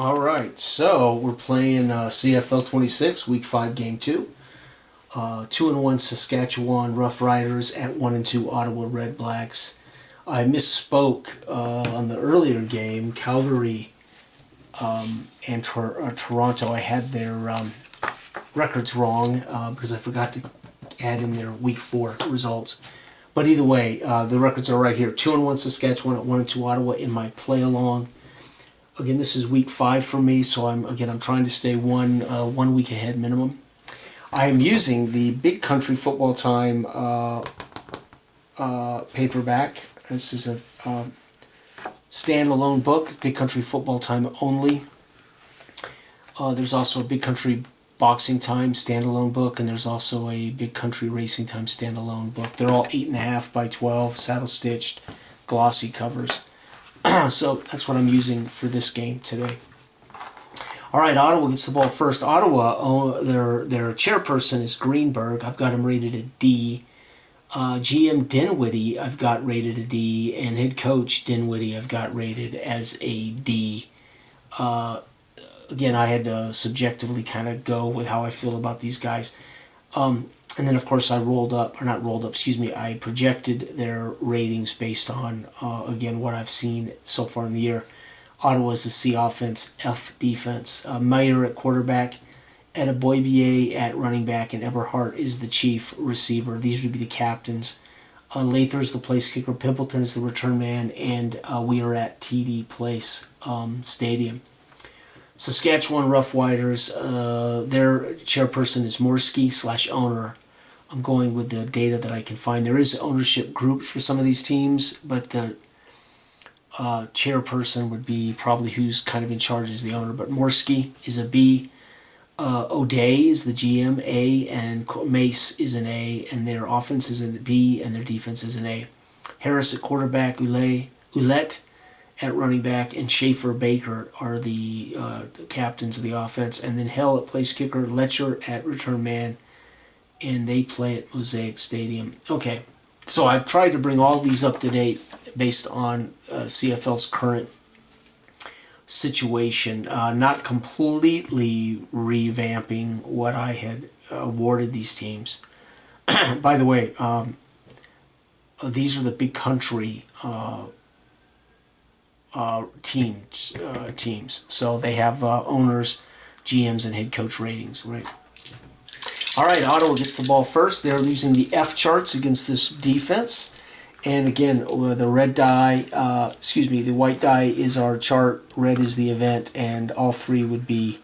All right, so we're playing CFL 26, Week 5, Game 2. 2-1 Saskatchewan Rough Riders at 1-2 Ottawa Red Blacks. I misspoke on the earlier game, Calgary and Toronto. I had their records wrong because I forgot to add in their Week 4 results. But either way, the records are right here. 2-1 Saskatchewan at 1-2 Ottawa in my play-along. Again, this is Week 5 for me, so I'm trying to stay one week ahead minimum. I am using the Big Country Football Time paperback. This is a standalone book, Big Country Football Time only. There's also a Big Country Boxing Time standalone book, and there's also a Big Country Racing Time standalone book. They're all 8.5 by 12, saddle-stitched, glossy covers. So that's what I'm using for this game today. All right, Ottawa gets the ball first. Ottawa, their chairperson is Greenberg. I've got him rated a D. GM Dinwiddie, I've got rated a D. And head coach Dinwiddie, I've got rated as a D. Again, I had to subjectively kind of go with how I feel about these guys. And then, of course, I I projected their ratings based on, again, what I've seen so far in the year. Ottawa is a C offense, F defense. Meyer at quarterback, Adeboyebier at running back, and Eberhardt is the chief receiver. These would be the captains. Lather is the place kicker, Pimpleton is the return man, and we are at TD Place Stadium. Saskatchewan Roughriders, their chairperson is Morsky/owner. I'm going with the data that I can find. There is ownership groups for some of these teams, but the chairperson would be probably who's kind of in charge as the owner. But Morsky is a B. O'Day is the GM, A, and Mace is an A, and their offense is a B, and their defense is an A. Harris at quarterback, Ouellette at running back, and Schaefer Baker are the captains of the offense. And then Hell at place kicker, Letcher at return man, and they play at Mosaic Stadium. Okay, so I've tried to bring all these up to date based on CFL's current situation, not completely revamping what I had awarded these teams. By the way, these are the Big Country teams. So they have owners, GMs, and head coach ratings, right? All right, Ottawa gets the ball first. They're using the F charts against this defense. And again, the white die is our chart, red is the event, and all three would be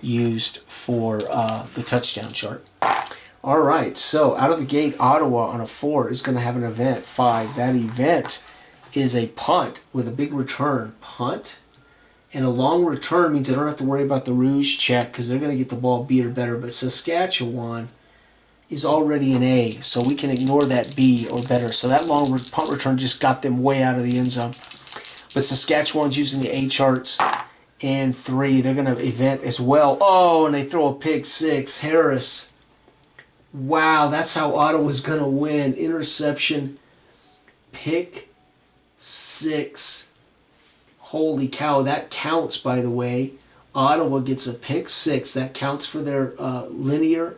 used for the touchdown chart. All right, so out of the gate, Ottawa on a 4 is going to have an event, 5. That event is a punt with a big return. Punt. And a long return means they don't have to worry about the Rouge check because they're going to get the ball B or better. But Saskatchewan is already an A, so we can ignore that B or better. So that long punt return just got them way out of the end zone. But Saskatchewan's using the A charts. And 3, they're going to event as well. Oh, and they throw a pick 6. Harris. Wow, that's how Ottawa's going to win. Interception. Pick 6. Holy cow, that counts, by the way. Ottawa gets a pick 6. That counts for their literal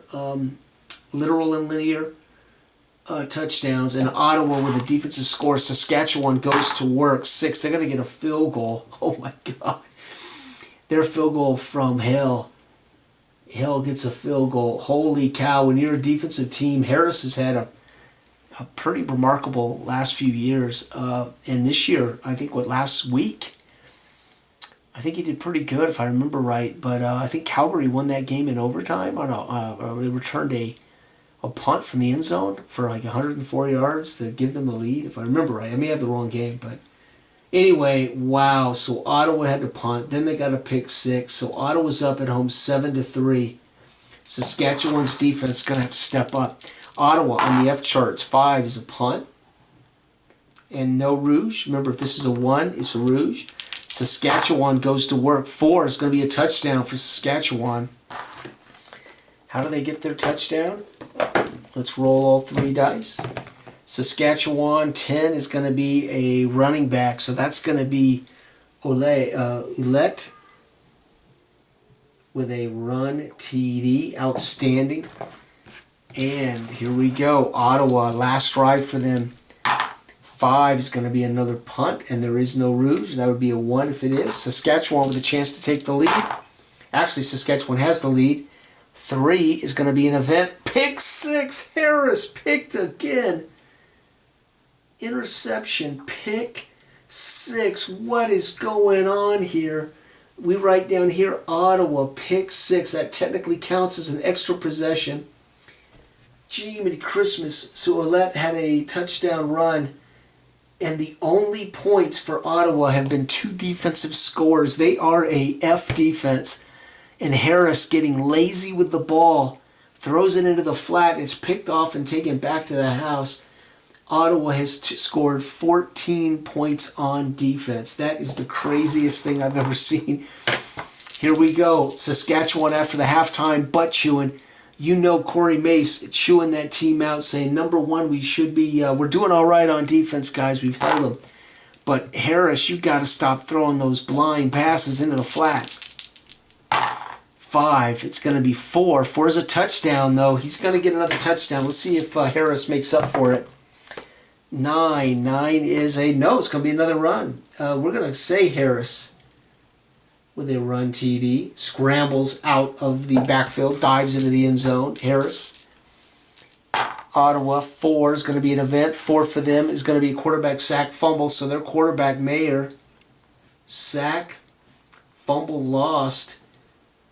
and linear touchdowns. And Ottawa with a defensive score. Saskatchewan goes to work. 6. They're going to get a field goal. Oh, my God. Their field goal from Hill. Hill gets a field goal. Holy cow, when you're a defensive team, Harris has had a pretty remarkable last few years. And this year, I think, last week? I think he did pretty good, if I remember right. But I think Calgary won that game in overtime. Or no, they returned a punt from the end zone for like 104 yards to give them the lead, if I remember right. I may have the wrong game, but anyway, wow. So Ottawa had to punt. Then they got a pick 6. So Ottawa's up at home 7-3. Saskatchewan's defense is going to have to step up. Ottawa on the F charts, 5 is a punt. And no Rouge. Remember, if this is a 1, it's a Rouge. Saskatchewan goes to work. 4 is going to be a touchdown for Saskatchewan. How do they get their touchdown? Let's roll all 3 dice. Saskatchewan, 10 is going to be a running back. So that's going to be Ouellette. with a run TD. Outstanding. And here we go. Ottawa, last drive for them. 5 is going to be another punt, and there is no rouge. That would be a 1 if it is. Saskatchewan with a chance to take the lead. Actually, Saskatchewan has the lead. 3 is going to be an event. Pick 6. Harris picked again. Interception. Pick 6. What is going on here? We write down here Ottawa, pick 6. That technically counts as an extra possession. Jiminy Christmas. Ouellette had a touchdown run. And the only points for Ottawa have been 2 defensive scores. They are a F defense. And Harris getting lazy with the ball. Throws it into the flat. And it's picked off and taken back to the house. Ottawa has scored 14 points on defense. That is the craziest thing I've ever seen. Here we go. Saskatchewan after the halftime butt chewing. You know Corey Mace chewing that team out, saying, number 1, we should be, we're doing all right on defense, guys. We've held them. But Harris, you got to stop throwing those blind passes into the flats. 5, it's going to be 4. 4 is a touchdown, though. He's going to get another touchdown. Let's see if Harris makes up for it. 9 is a, no, it's going to be another run. We're going to say Harris with a run TD, scrambles out of the backfield, dives into the end zone. Harris. Ottawa, 4 is going to be an event. 4 for them is going to be a quarterback sack fumble. So their quarterback, Mayer, sack, fumble lost,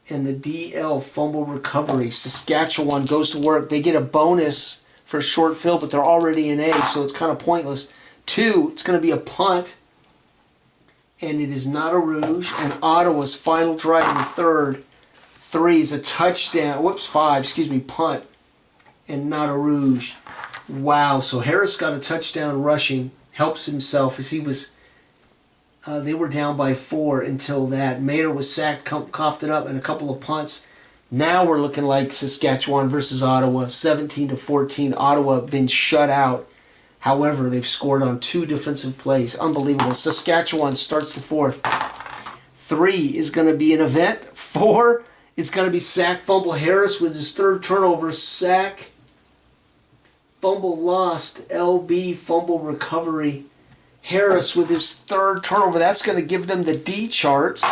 and the DL fumble recovery. Saskatchewan goes to work. They get a bonus for a short field, but they're already in A, so it's kind of pointless. 2, it's going to be a punt. And it is not a rouge. And Ottawa's final drive in the third. 3 is a touchdown. Whoops, 5, excuse me, punt. And not a rouge. Wow, so Harris got a touchdown rushing. Helps himself as he was, they were down by 4 until that. Mayer was sacked, coughed it up, and a couple of punts. Now we're looking like Saskatchewan versus Ottawa. 17-14. Ottawa been shut out. However, they've scored on 2 defensive plays. Unbelievable. Saskatchewan starts the 4th. 3 is going to be an event. 4 is going to be sack, fumble. Harris with his 3rd turnover. Sack, fumble lost. LB, fumble recovery. Harris with his 3rd turnover. That's going to give them the D charts.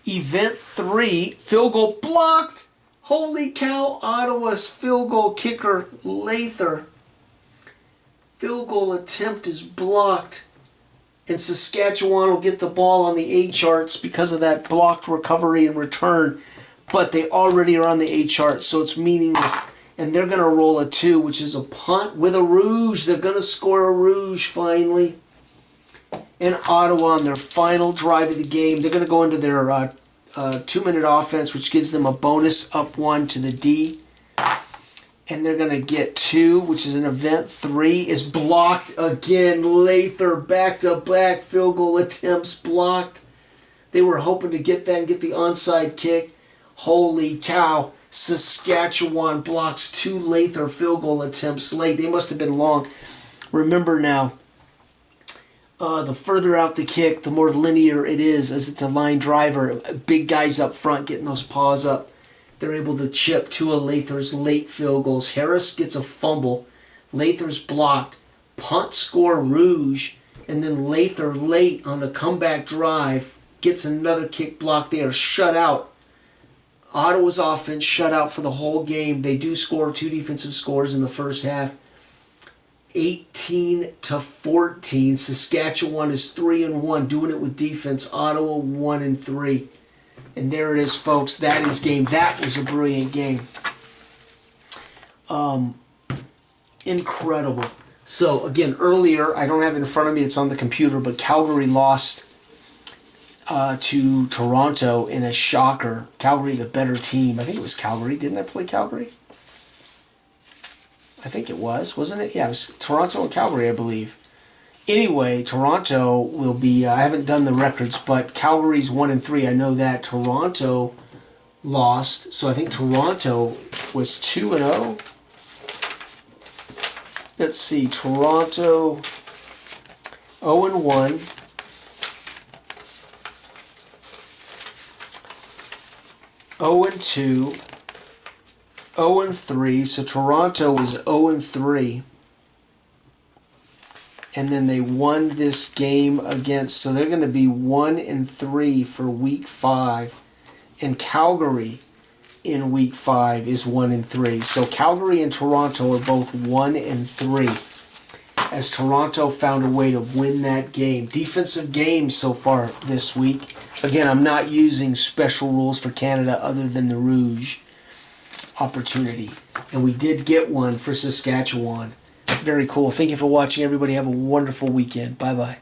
Event 3, field goal blocked. Holy cow, Ottawa's field goal kicker, Lather. Field goal attempt is blocked, and Saskatchewan will get the ball on the A charts because of that blocked recovery and return, but they already are on the A charts, so it's meaningless, and they're going to roll a 2, which is a punt with a rouge. They're going to score a rouge finally, and Ottawa on their final drive of the game, they're going to go into their 2-minute offense, which gives them a bonus up 1 to the D. And they're going to get 2, which is an event. 3 is blocked again. Lather, back-to-back field goal attempts blocked. They were hoping to get that and get the onside kick. Holy cow. Saskatchewan blocks 2 Lather field goal attempts late. They must have been long. Remember now, the further out the kick, the more linear it is as it's a line driver. Big guys up front getting those paws up. They're able to chip 2 of Lather's late field goals. Harris gets a fumble. Lather's blocked. Punt, score, rouge. And then Lather late on the comeback drive gets another kick block. They are shut out. Ottawa's offense shut out for the whole game. They do score 2 defensive scores in the first half. 18-14. Saskatchewan is 3-1, doing it with defense. Ottawa 1-3. And there it is, folks. That is game. That was a brilliant game. Incredible. So, again, earlier, I don't have it in front of me. It's on the computer. But Calgary lost to Toronto in a shocker. Calgary, the better team. I think it was Calgary. Didn't I play Calgary? I think it was. Wasn't it? Yeah, it was Toronto and Calgary, I believe. Anyway, Toronto will be, I haven't done the records, but Calgary's 1-3. I know that. Toronto lost, so I think Toronto was 2-0. Let's see, Toronto 0-1. 0-2, 0-3. So Toronto was 0-3. And then they won this game against, so they're going to be 1-3 for week 5. And Calgary in week 5 is 1-3. So Calgary and Toronto are both 1-3. As Toronto found a way to win that game. Defensive games so far this week. Again, I'm not using special rules for Canada other than the Rouge opportunity. And we did get one for Saskatchewan. Very cool. Thank you for watching, everybody. Have a wonderful weekend. Bye-bye.